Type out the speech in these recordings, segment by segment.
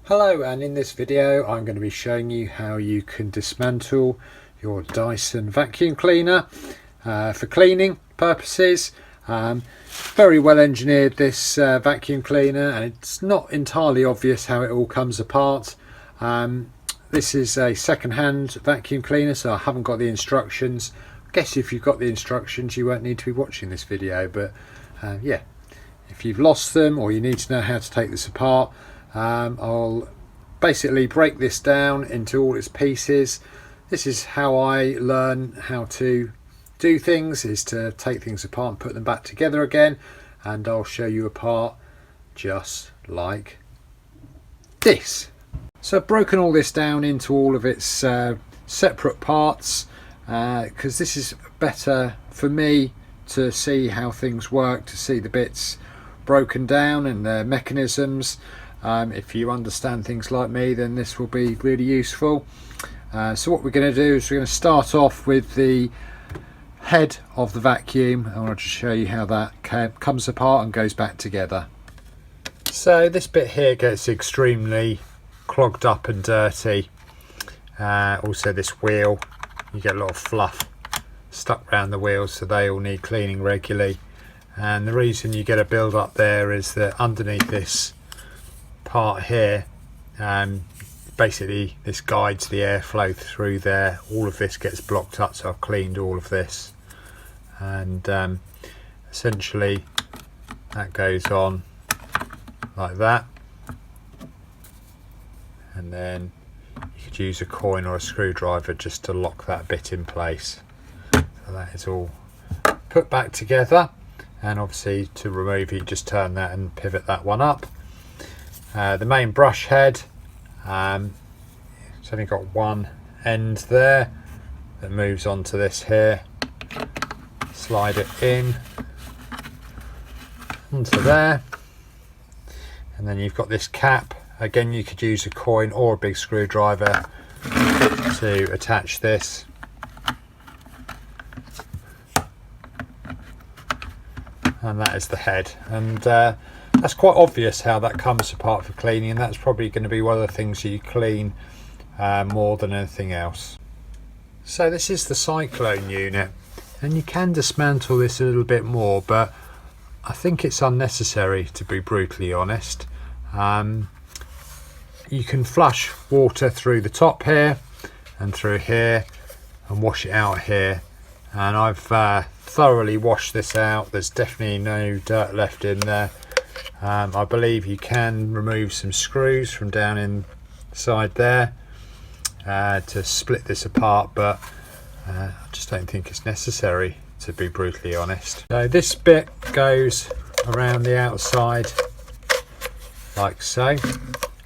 Hello, and in this video I'm going to be showing you how you can dismantle your Dyson vacuum cleaner for cleaning purposes. Very well engineered, this vacuum cleaner, and it's not entirely obvious how it all comes apart. This is a second-hand vacuum cleaner, so I haven't got the instructions. I guess if you've got the instructions you won't need to be watching this video, but yeah, if you've lost them or you need to know how to take this apart, I'll basically break this down into all its pieces. This is how I learn how to do things, is to take things apart and put them back together again, and I'll show you a part just like this. So I've broken all this down into all of its separate parts because this is better for me to see how things work, to see the bits broken down and their mechanisms. If you understand things like me, then this will be really useful. So what we're going to do is we're going to start off with the head of the vacuum. I want to show you how that comes apart and goes back together. So this bit here gets extremely clogged up and dirty. Also this wheel, you get a lot of fluff stuck around the wheels, so they all need cleaning regularly. And the reason you get a build up there is that underneath this part here, basically this guides the airflow through there. All of this gets blocked up, so I've cleaned all of this, and essentially that goes on like that, and then you could use a coin or a screwdriver just to lock that bit in place. So that is all put back together, and obviously to remove it, just turn that and pivot that one up. The main brush head, it's only got one end there that moves onto this here. Slide it in onto there, and then you've got this cap. Again, you could use a coin or a big screwdriver to attach this. And that is the head, and that's quite obvious how that comes apart for cleaning, and that's probably going to be one of the things you clean more than anything else. So this is the cyclone unit, and you can dismantle this a little bit more, but I think it's unnecessary, to be brutally honest. You can flush water through the top here and through here and wash it out here, and I've thoroughly washed this out. There's definitely no dirt left in there. I believe you can remove some screws from down inside there to split this apart, but I just don't think it's necessary, to be brutally honest. So this bit goes around the outside like so,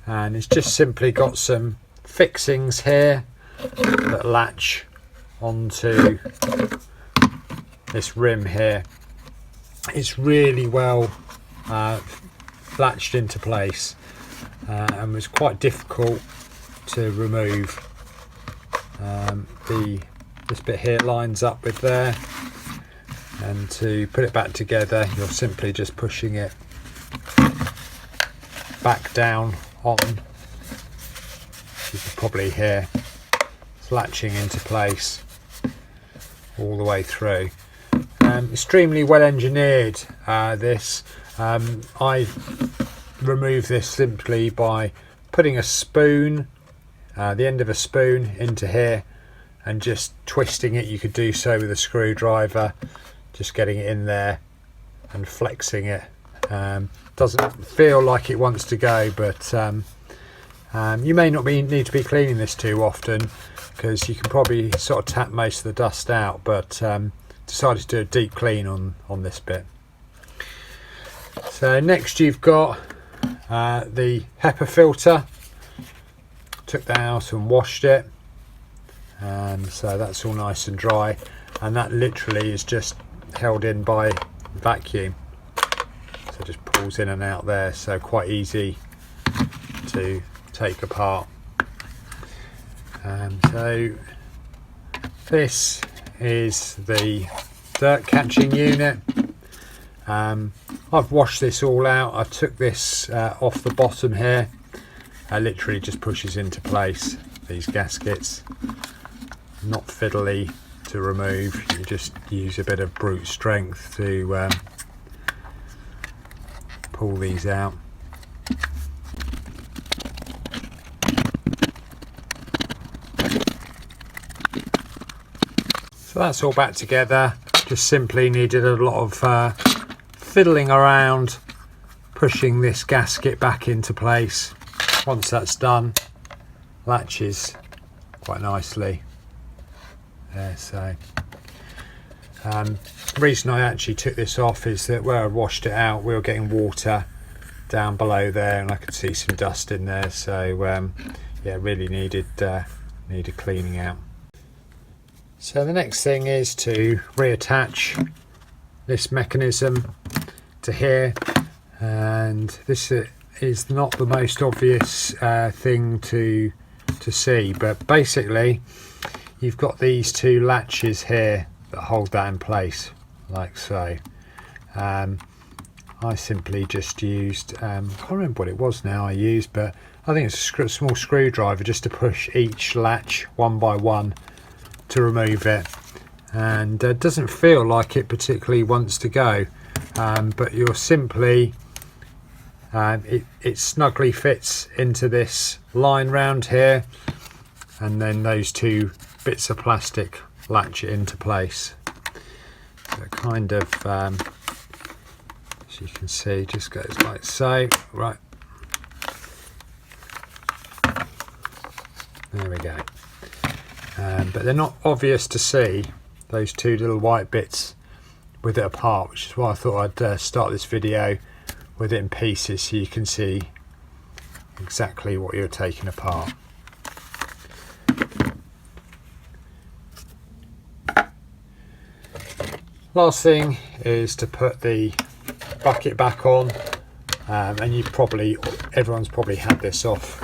and it's just simply got some fixings here that latch onto this rim here. It's really well latched into place, and was quite difficult to remove. This bit here lines up with there, and to put it back together you're simply just pushing it back down on. You can probably hear it's latching into place all the way through. Extremely well engineered, this. I remove this simply by putting a spoon, the end of a spoon, into here and just twisting it. You could do so with a screwdriver, just getting it in there and flexing it. Doesn't feel like it wants to go, but you may not need to be cleaning this too often, because you can probably sort of tap most of the dust out, but decided to do a deep clean on this bit. So next you've got the HEPA filter. Took that out and washed it, and so that's all nice and dry, and that literally is just held in by vacuum, so it just pulls in and out there, so quite easy to take apart. So this is the dirt catching unit. I've washed this all out. I took this off the bottom here literally just pushes into place these gaskets. Not fiddly to remove, you just use a bit of brute strength to pull these out. So that's all back together. Just simply needed a lot of fiddling around, pushing this gasket back into place. Once that's done, latches quite nicely there. So the reason I actually took this off is that where I washed it out, we were getting water down below there, and I could see some dust in there. So yeah, really needed cleaning out. So the next thing is to reattach this mechanism to here, and this is not the most obvious thing to see, but basically you've got these two latches here that hold that in place like so. I simply just used, I can't remember what it was now I used, but I think it's a small screwdriver just to push each latch one by one to remove it, and it doesn't feel like it particularly wants to go, but you're simply it snugly fits into this line round here, and then those two bits of plastic latch it into place. So it kind of as you can see just goes like so. Right, there we go. But they're not obvious to see, those two little white bits with it apart, which is why I thought I'd start this video with it in pieces so you can see exactly what you're taking apart. Last thing is to put the bucket back on, and everyone's probably had this off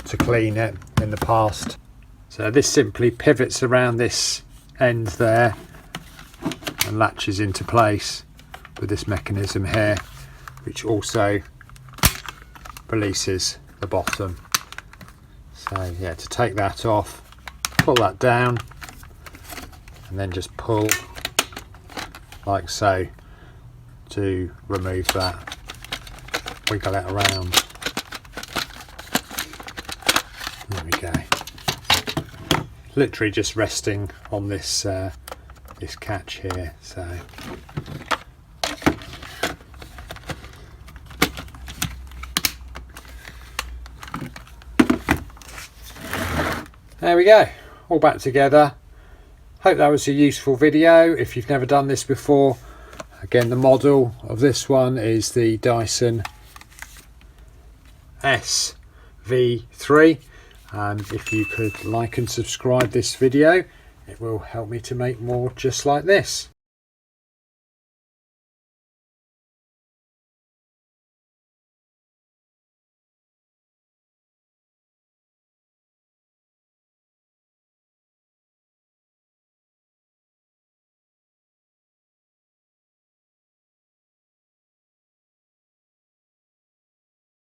to clean it in the past. So this simply pivots around this end there and latches into place with this mechanism here, which also releases the bottom. So yeah, to take that off, pull that down and then just pull like so to remove that. Wiggle it around. There we go. Literally just resting on this this catch here. So there we go, all back together. Hope that was a useful video. If you've never done this before, again, the model of this one is the Dyson SV03. If you could like and subscribe this video, it will help me to make more just like this.